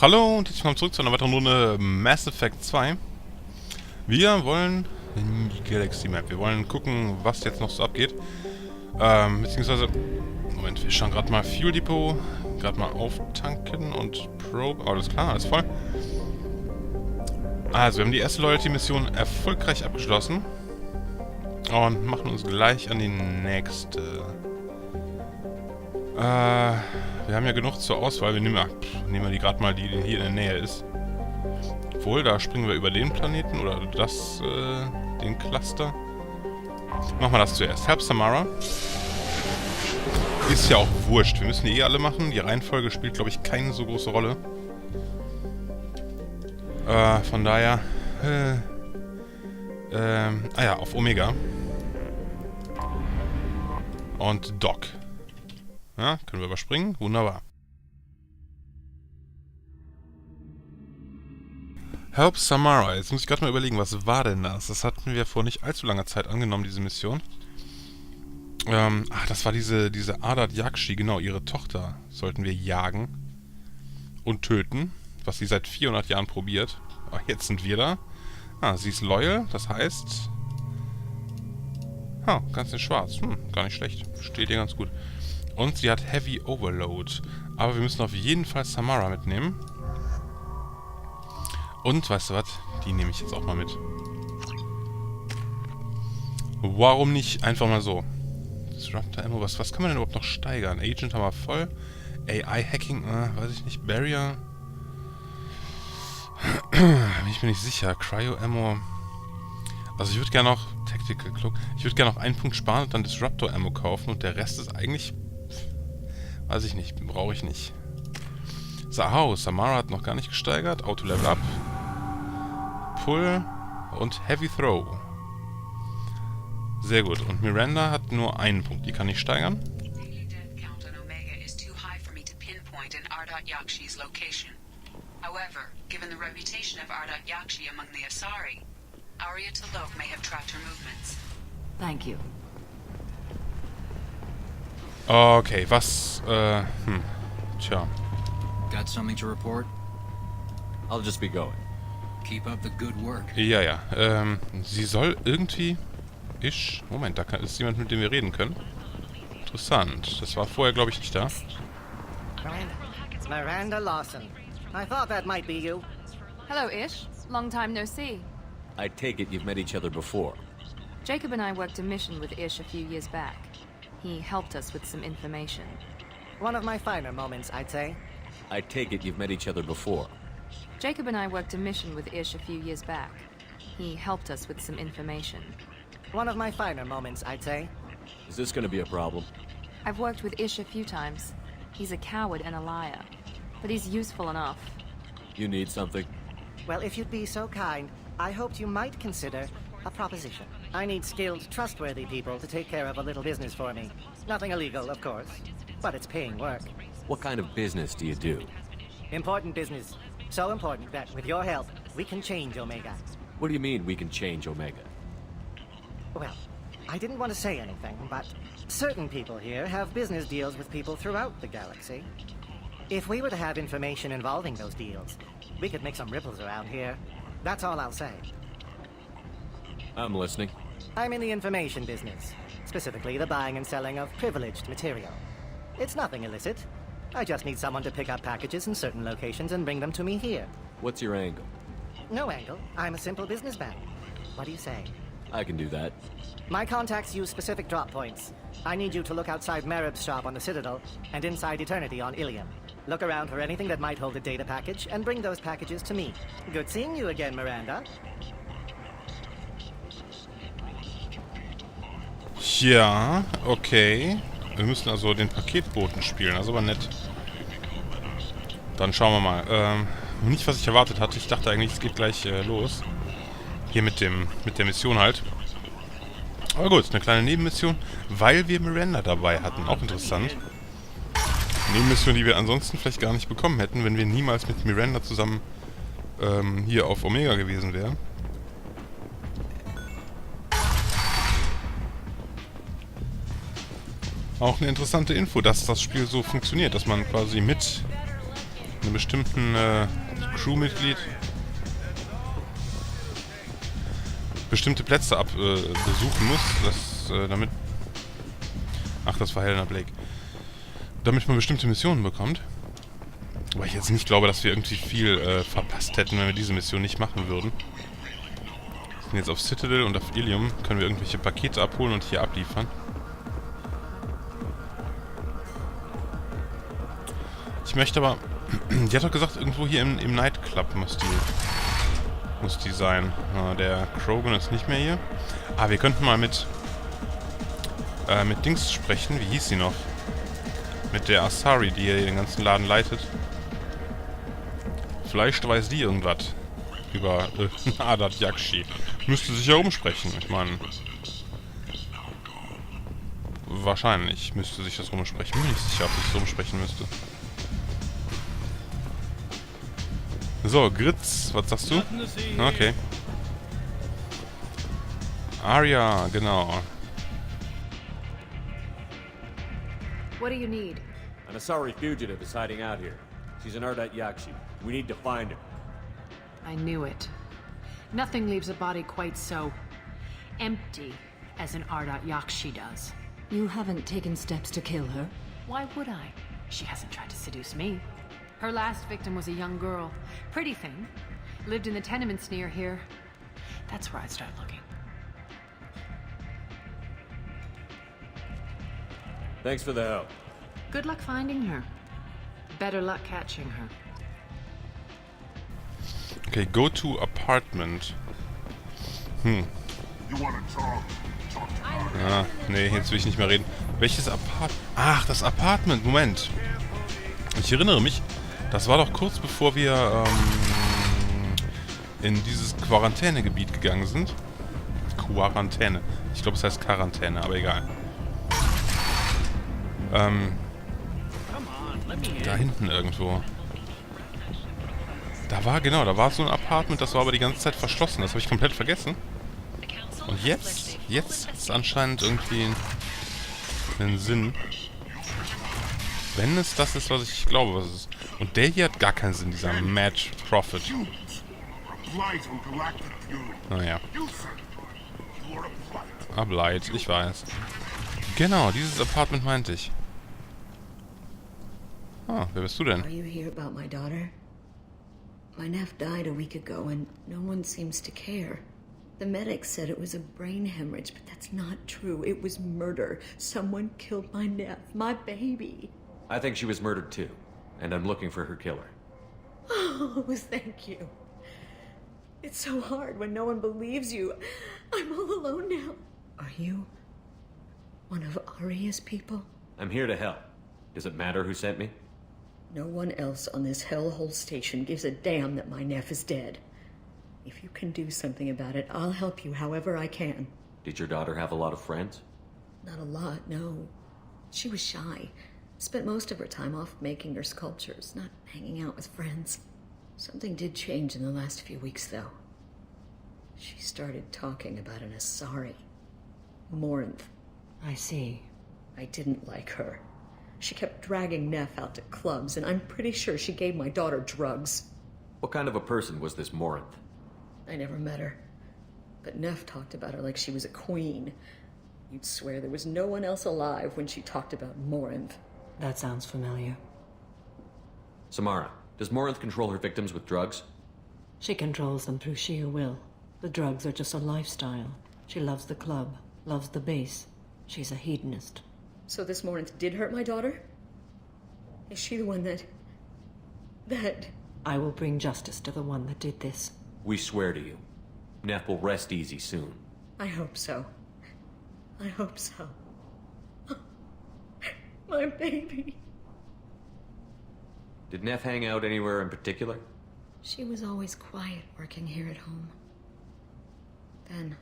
Hallo und herzlich willkommen zurück zu einer weiteren Runde Mass Effect 2. Wir wollen in die Galaxy Map. Wir wollen gucken, was jetzt noch so abgeht. Beziehungsweise, Moment, wir schauen gerade mal Fuel Depot, gerade mal auftanken und Probe. Alles klar, alles voll. Also, wir haben die erste Loyalty-Mission erfolgreich abgeschlossen. Und machen uns gleich an die nächste. Wir haben ja genug zur Auswahl. Wir nehmen die gerade mal, die hier in der Nähe ist. Obwohl, da springen wir über den Planeten oder den Cluster. Machen wir das zuerst. Help Samara. Ist ja auch wurscht. Wir müssen die alle machen. Die Reihenfolge spielt, glaube ich, keine so große Rolle. Von daher... auf Omega. Und Doc. Ja, können wir überspringen. Wunderbar. Help Samara. Jetzt muss ich gerade mal überlegen, was war denn das? Das hatten wir vor nicht allzu langer Zeit angenommen, diese Mission. Das war diese Adat Yakshi, genau, ihre Tochter sollten wir jagen und töten, was sie seit 400 Jahren probiert. Jetzt sind wir da. Sie ist loyal, das heißt... ganz in schwarz. Gar nicht schlecht. Steht ihr ganz gut. Und sie hat Heavy Overload. Aber wir müssen auf jeden Fall Samara mitnehmen. Und, weißt du was? Die nehme ich jetzt auch mal mit. Warum nicht einfach mal so? Disruptor Ammo, was kann man denn überhaupt noch steigern? Agent haben wir voll. AI-Hacking, weiß ich nicht. Barrier. Bin ich mir nicht sicher. Cryo-Ammo. Also ich würde gerne noch... Tactical Cloak. Ich würde gerne noch einen Punkt sparen und dann Disruptor Ammo kaufen. Und der Rest ist eigentlich... Weiß ich nicht. Brauche ich nicht. So, Samara hat noch gar nicht gesteigert. Auto Level Up. Pull und Heavy Throw. Sehr gut. Und Miranda hat nur einen Punkt. Die kann ich steigern. However, given the reputation of Adat Yakshi among the Asari, Aria T'Loak may have tracked her movements. Thank you. Okay, was, tja. Got something to report? I'll just be going. Keep up the good work. Ja. Sie soll irgendwie... Moment, da ist jemand, mit dem wir reden können. Interessant. Das war vorher, glaube ich, nicht da. Miranda Lawson. I thought that might be you. Hello, Ish. Long time no see. I take it you've met each other before. Jacob and I worked a mission with Ish a few years back. He helped us with some information. One of my finer moments, I'd say. I take it you've met each other before. Jacob and I worked a mission with Ish a few years back. He helped us with some information. One of my finer moments, I'd say. Is this going to be a problem? I've worked with Ish a few times. He's a coward and a liar. But he's useful enough. You need something? Well, if you'd be so kind, I hoped you might consider a proposition. I need skilled, trustworthy people to take care of a little business for me. Nothing illegal, of course, but it's paying work. What kind of business do you do? Important business. So important that, with your help, we can change Omega. What do you mean we can change Omega? Well, I didn't want to say anything, but certain people here have business deals with people throughout the galaxy. If we were to have information involving those deals, we could make some ripples around here. That's all I'll say. I'm listening. I'm in the information business, specifically the buying and selling of privileged material. It's nothing illicit. I just need someone to pick up packages in certain locations and bring them to me here. What's your angle? No angle. I'm a simple businessman. What do you say? I can do that. My contacts use specific drop points. I need you to look outside Merib's shop on the Citadel and inside Eternity on Ilium. Look around for anything that might hold a data package and bring those packages to me. Good seeing you again, Miranda. Ja, okay. Wir müssen also den Paketboten spielen, also aber nett. Dann schauen wir mal. Nicht, was ich erwartet hatte. Ich dachte eigentlich, es geht gleich los. Hier mit der Mission halt. Aber gut, eine kleine Nebenmission, weil wir Miranda dabei hatten. Auch interessant. Nebenmission, die wir ansonsten vielleicht gar nicht bekommen hätten, wenn wir niemals mit Miranda zusammen hier auf Omega gewesen wären. Auch eine interessante Info, dass das Spiel so funktioniert, dass man quasi mit einem bestimmten Crewmitglied bestimmte Plätze besuchen muss, damit... Ach, das war Helena Blake. Damit man bestimmte Missionen bekommt. Aber ich jetzt nicht glaube, dass wir irgendwie viel verpasst hätten, wenn wir diese Mission nicht machen würden. Wir sind jetzt auf Citadel und auf Ilium. Können wir irgendwelche Pakete abholen und hier abliefern. Ich möchte aber... Die hat doch gesagt, irgendwo hier im Nightclub muss die sein. Der Krogan ist nicht mehr hier. Ah, wir könnten mal mit Dings sprechen. Wie hieß sie noch? Mit der Asari, die hier den ganzen Laden leitet. Vielleicht weiß die irgendwas über Adat Yakshi. Müsste sich ja umsprechen. Ich meine... Wahrscheinlich müsste sich das rumsprechen. Bin mir nicht sicher, ob ich es rumsprechen müsste. So, Gritz, was sagst du? Okay. Arya, genau. What do you need? An Asari fugitive is hiding out here. She's an Ardat Yakshi. We need to find her. I knew it. Nothing leaves a body quite so empty as an Ardat Yakshi does. You haven't taken steps to kill her? Why would I? She hasn't tried to seduce me. Her last victim was a young girl. Pretty thing. Lived in the tenements near here. That's where I'd start looking. Thanks for the help. Good luck finding her. Better luck catching her. Okay, go to apartment. Ah, nee, jetzt will ich nicht mehr reden. Welches Apartment? Ach, das Apartment. Moment. Ich erinnere mich, das war doch kurz bevor wir in dieses Quarantänegebiet gegangen sind. Quarantäne. Ich glaube, es heißt Quarantäne, aber egal. Da hinten irgendwo. Da war so ein Apartment, das war aber die ganze Zeit verschlossen. Das habe ich komplett vergessen. Und jetzt hat es anscheinend irgendwie einen Sinn. Wenn es das ist, was ich glaube, was es ist. Und der hier hat gar keinen Sinn, dieser Mad Prophet. Naja. Ablight, ich weiß. Genau, dieses Apartment meinte ich. Ah, wer bist du denn? Are you here about my daughter? My nephew died a week ago and no one seems to care. The medics said it was a brain hemorrhage, but that's not true. It was murder. Someone killed my nephew, my baby. I think she was murdered too, and I'm looking for her killer. Oh, thank you. It's so hard when no one believes you. I'm all alone now. Are you one of Arya's people? I'm here to help. Does it matter who sent me? No one else on this hellhole station gives a damn that my nephew is dead. If you can do something about it, I'll help you however I can. Did your daughter have a lot of friends? Not a lot, no. She was shy. Spent most of her time off making her sculptures, not hanging out with friends. Something did change in the last few weeks, though. She started talking about an Asari. Morinth. I see. I didn't like her. She kept dragging Neff out to clubs, and I'm pretty sure she gave my daughter drugs. What kind of a person was this Morinth? I never met her. But Neff talked about her like she was a queen. You'd swear there was no one else alive when she talked about Morinth. That sounds familiar. Samara, does Morinth control her victims with drugs? She controls them through sheer will. The drugs are just a lifestyle. She loves the club, loves the base. She's a hedonist. So this Morinth did hurt my daughter? Is she the one that... I will bring justice to the one that did this. We swear to you. Neff will rest easy soon. I hope so. I hope so. My baby. Did Neff hang out anywhere in particular? She was always quiet working here at home. Then,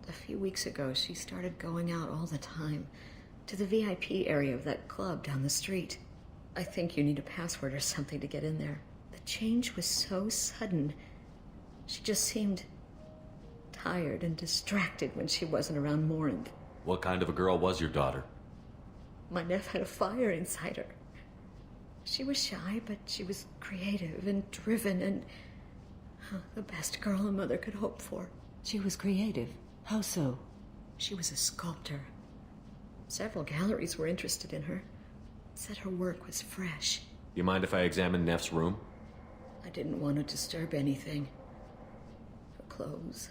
a few weeks ago, she started going out all the time. To the VIP area of that club down the street. I think you need a password or something to get in there. The change was so sudden. She just seemed tired and distracted when she wasn't around Morinth. What kind of a girl was your daughter? My nephew had a fire inside her. She was shy, but she was creative and driven and the best girl a mother could hope for. She was creative. How so? She was a sculptor. Several galleries were interested in her. Said her work was fresh. You mind if I examine Neff's room? I didn't want to disturb anything. Her clothes,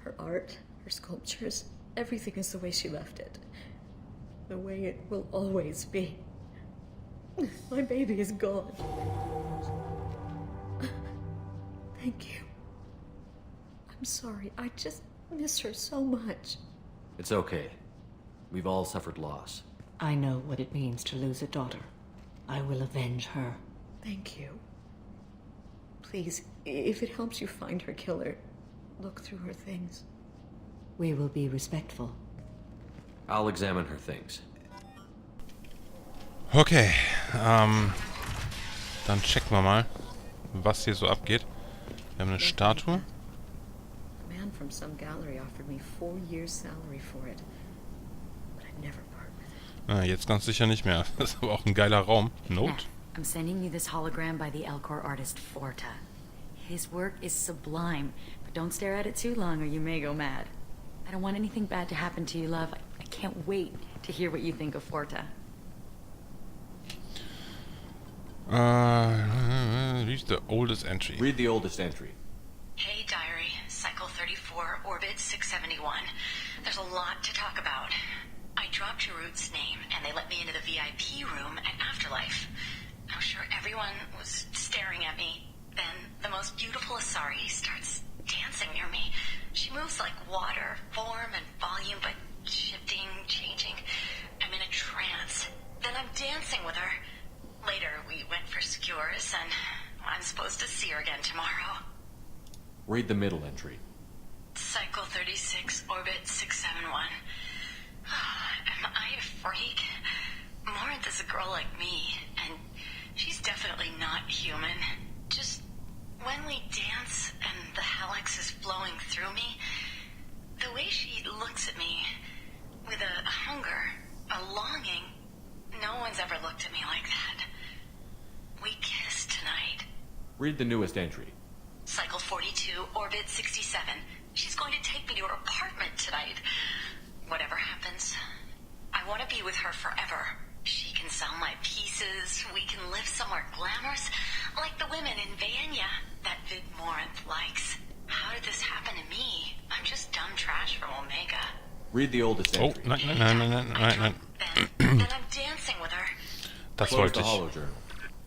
her art, her sculptures, everything is the way she left it. The way it will always be. My baby is gone. Thank you. I'm sorry. I just miss her so much. It's okay. We've all suffered loss. I know what it means to lose a daughter. I will avenge her. Thank you. Please, if it helps you find her killer, look through her things. We will be respectful. I'll examine her things. Okay, dann checken wir mal, was hier so abgeht. Wir haben eine Statue. A man from some gallery offered me 4 years' salary for it, but I'd never part with it. Jetzt ganz sicher nicht mehr. Das ist aber auch ein geiler Raum. Note. I'm sending you this hologram by the Elcor artist Forta. His work is sublime, but don't stare at it too long or you may go mad. I don't want anything bad to happen to you, love. I can't wait to hear what you think of Forta. Read the oldest entry. Read the oldest entry. Hey, diary. Cycle 34, orbit 671. There's a lot to talk about. I dropped Jarut's name, and they let me into the VIP room at Afterlife. I'm sure everyone was staring at me. Then the most beautiful Asari starts dancing near me. She moves like water, form and volume, but shifting, changing. I'm in a trance. Then I'm dancing with her. Later, we went for skewers, and I'm supposed to see her again tomorrow. Read the middle entry. Cycle 36, orbit 671. Am I a freak? Morinth is a girl like me, and she's definitely not human. Just when we dance and the helix is flowing through me, the way she looks at me with a hunger, a longing, no one's ever looked at me like that. We kissed tonight. Read the newest entry. Cycle 42, orbit 67. She's going to take me to her apartment tonight. Whatever happens, I want to be with her forever. She can sell my pieces. We can live somewhere glamorous, like the women in Vanya that Vid Morinth likes. How did this happen to me? I'm just dumb trash from Omega. Read the oldest Oh, entry. nein. Then I'm dancing with her. Das Close wollte the ich. holo journal.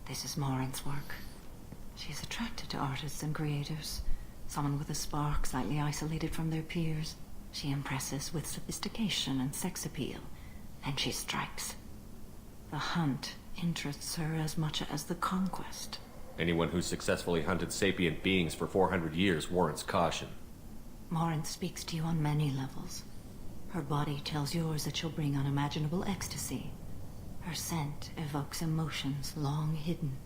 This is Morinth's work. She's attracted to artists and creatives. Someone with a spark, slightly isolated from their peers. She impresses with sophistication and sex appeal. And she strikes. The hunt interests her as much as the conquest. Anyone who's successfully hunted sapient beings for 400 years warrants caution. Morinth speaks to you on many levels. Her body tells yours that she'll bring unimaginable ecstasy. Her scent evokes emotions long hidden.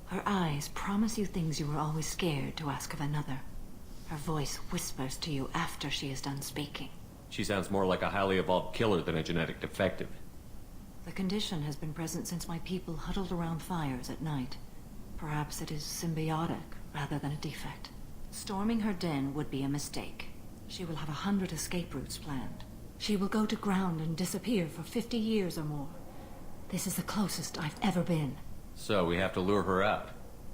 Her eyes promise you things you were always scared to ask of another. Her voice whispers to you after she is done speaking. She sounds more like a highly evolved killer than a genetic defective. The condition has been present since my people huddled around fires at night. Perhaps it is symbiotic rather than a defect. Storming her den would be a mistake. She will have 100 escape routes planned. She will go to ground and disappear for 50 years or more. This is the closest I've ever been. So we have to lure her out.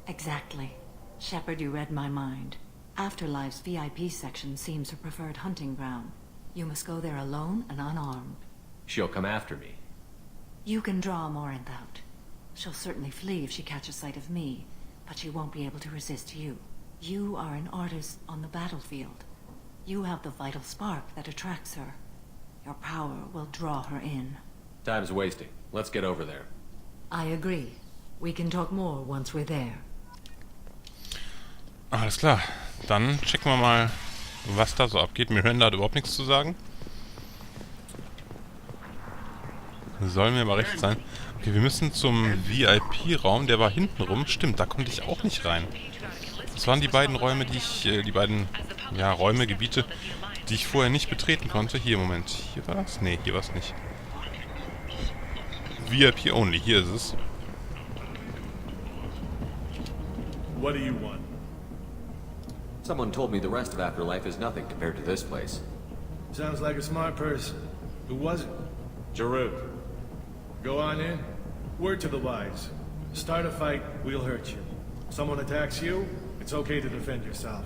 Exactly. Shepard, you read my mind. Afterlife's VIP section seems her preferred hunting ground. You must go there alone and unarmed. She'll come after me. You can draw Morinth out. She'll certainly flee if she catches sight of me, but she won't be able to resist you. You are an artist on the battlefield. You have the vital spark that attracts her. Your power will draw her in. Time's wasting. Let's get over there. I agree. We can talk more once we're there. Alles klar. Dann checken wir mal, was da so abgeht. Miranda hat überhaupt nichts zu sagen. Soll mir aber recht sein. Okay, wir müssen zum VIP-Raum. Der war hinten rum. Stimmt, da konnte ich auch nicht rein. Das waren die beiden Räume, Räume, Gebiete, die ich vorher nicht betreten konnte. Hier, Moment. Hier war das? Nee, hier war es nicht. VIP only. Hier ist es. What do you want? Someone told me the rest of Afterlife is nothing compared to this place. Sounds like a smart person. Who was it? Jarut. Go on in. Word to the wise. Start a fight, we'll hurt you. Someone attacks you, it's okay to defend yourself.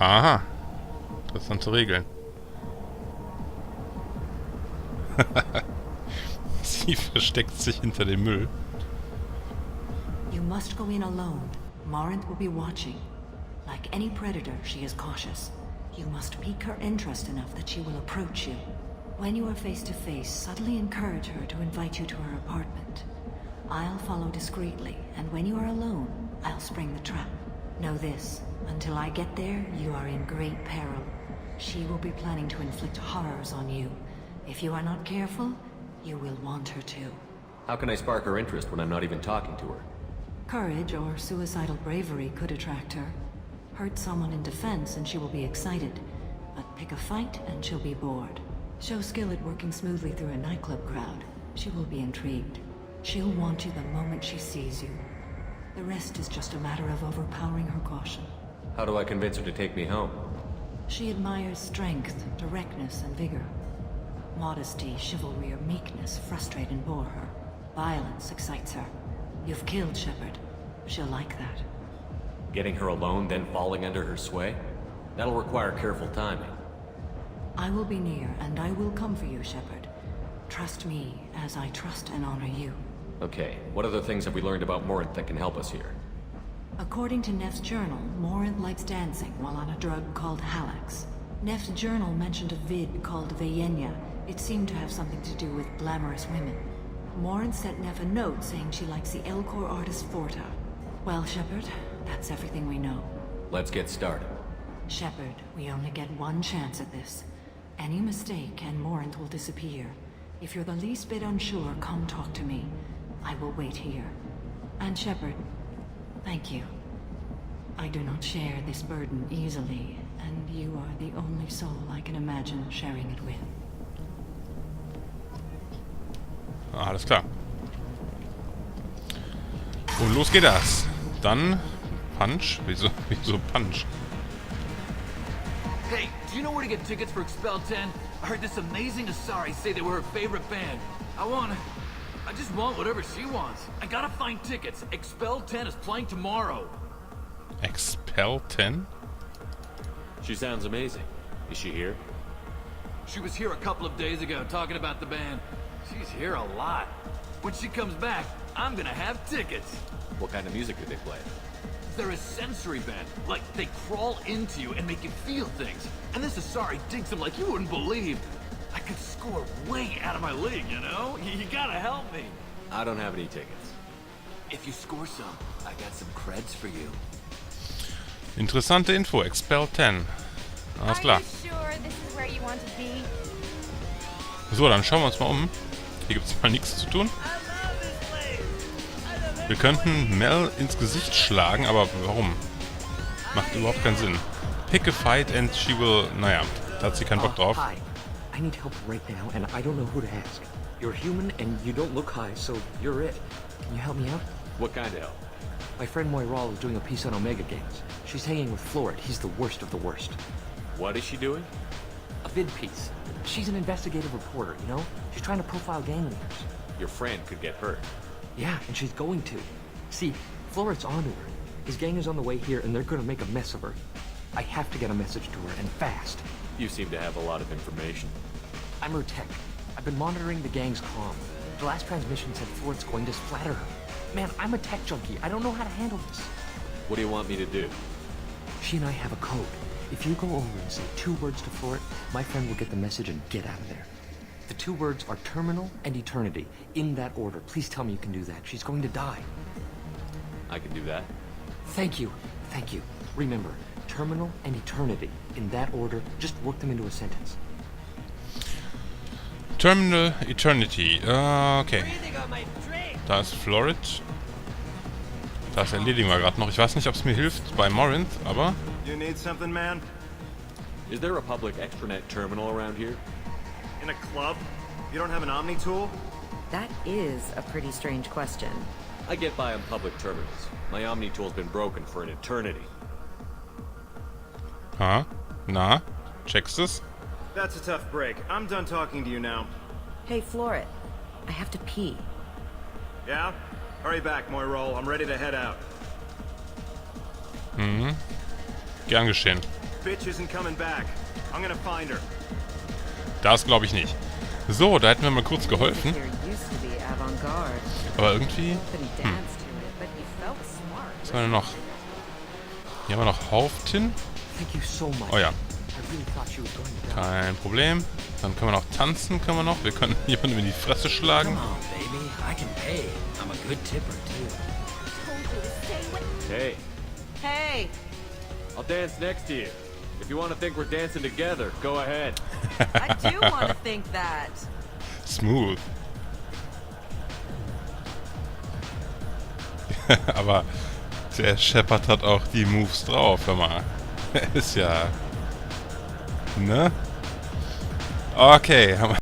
Aha. Interessante Regeln. Sie versteckt sich hinter dem Müll. You must go in alone. Morinth will be watching. Like any predator, she is cautious. You must pique her interest enough that she will approach you. When you are face to face, subtly encourage her to invite you to her apartment. I'll follow discreetly, and when you are alone, I'll spring the trap. Know this, until I get there, you are in great peril. She will be planning to inflict horrors on you. If you are not careful, you will want her to. How can I spark her interest when I'm not even talking to her? Courage or suicidal bravery could attract her. Hurt someone in defense and she will be excited. But pick a fight and she'll be bored. Show skill at working smoothly through a nightclub crowd. She will be intrigued. She'll want you the moment she sees you. The rest is just a matter of overpowering her caution. How do I convince her to take me home? She admires strength, directness, and vigor. Modesty, chivalry, or meekness frustrate and bore her. Violence excites her. You've killed Shepard. She'll like that. Getting her alone, then falling under her sway? That'll require careful timing. I will be near, and I will come for you, Shepard. Trust me, as I trust and honor you. Okay, what other things have we learned about Morinth that can help us here? According to Neff's journal, Morinth likes dancing while on a drug called Halax. Neff's journal mentioned a vid called Vayenya. It seemed to have something to do with glamorous women. Morinth sent Neff a note saying she likes the Elcor artist Forta. Well, Shepard, that's everything we know. Let's get started. Shepard, we only get one chance at this. Any mistake and Morinth will disappear. If you're the least bit unsure, come talk to me. I will wait here. And Shepard, thank you. I do not share this burden easily, and you are the only soul I can imagine sharing it with. Alles klar. Und los geht das. Dann Punch. Wieso Punch? Hey, do you know where to get tickets for Expel 10? I heard this amazing Asari say they were her favorite band. I just want whatever she wants. I gotta find tickets. Expel 10 is playing tomorrow. Expel 10? She sounds amazing. Is she here? She was here a couple of days ago talking about the band. She's here a lot. When she comes back, I'm gonna have tickets. What kind of music do they play? They're a sensory band. Like, they crawl into you and make you feel things. And this Asari digs them like you wouldn't believe. I could score way out of my league, you know? You gotta help me. I don't have any tickets. If you score some, I got some creds for you. Interessante Info. Expel 10. Alles klar. So, dann schauen wir uns mal um. Hier gibt es mal nichts zu tun. Wir könnten Mel ins Gesicht schlagen, aber warum? Macht überhaupt keinen Sinn. Pick a fight and she will... Naja, da hat sie keinen Bock drauf. Hi. I need help right now, and I don't know who to ask. You're human, and you don't look high, so you're it. Can you help me out? What kind of help? My friend Moiral is doing a piece on Omega Games. She's hanging with Florid. He's the worst of the worst. What is she doing? A vid piece. She's an investigative reporter, you know? She's trying to profile gang leaders. Your friend could get hurt. Yeah, and she's going to. See, Florid's onto her. His gang is on the way here, and they're gonna make a mess of her. I have to get a message to her, and fast. You seem to have a lot of information. I'm her tech. I've been monitoring the gang's comm. The last transmission said Florid's going to splatter her. Man, I'm a tech junkie. I don't know how to handle this. What do you want me to do? She and I have a code. If you go over and say 2 words to Florid, my friend will get the message and get out of there. The 2 words are terminal and eternity. In that order. Please tell me you can do that. She's going to die. I can do that. Thank you. Thank you. Remember, terminal and eternity. In that order, just work them into a sentence. Terminal Eternity. Okay. Da ist Florid. Das erledigen wir gerade noch. Ich weiß nicht, ob es mir hilft bei Morinth, aber... You need something, man? Is there a public extranet terminal around here? In a club? You don't have an Omni tool? That is a pretty strange question. I get by on public terminals. My Omni tool's been broken for an eternity. Ha? Na? Checkst du's? That's a tough break. I'm done talking to you now. Hey, Floret. I have to pee. Yeah? Hurry back, Moirol. I'm ready to head out. Mhm. Gern geschehen. Bitch isn't coming back. I'm gonna find her. Das glaube ich nicht. So, da hätten wir mal kurz geholfen. Aber irgendwie... Was haben wir denn noch? Hier haben wir noch Hauftin. Oh ja. Kein Problem. Dann können wir noch tanzen, können wir noch. Wir können jemanden in die Fresse schlagen. Hey. Hey! I'll dance next to you. If you want to think we're dancing together, go ahead. I do want to think that. Smooth. Aber der Shepard hat auch die Moves drauf, hör mal. Ist ja... Ne? Okay, haben wir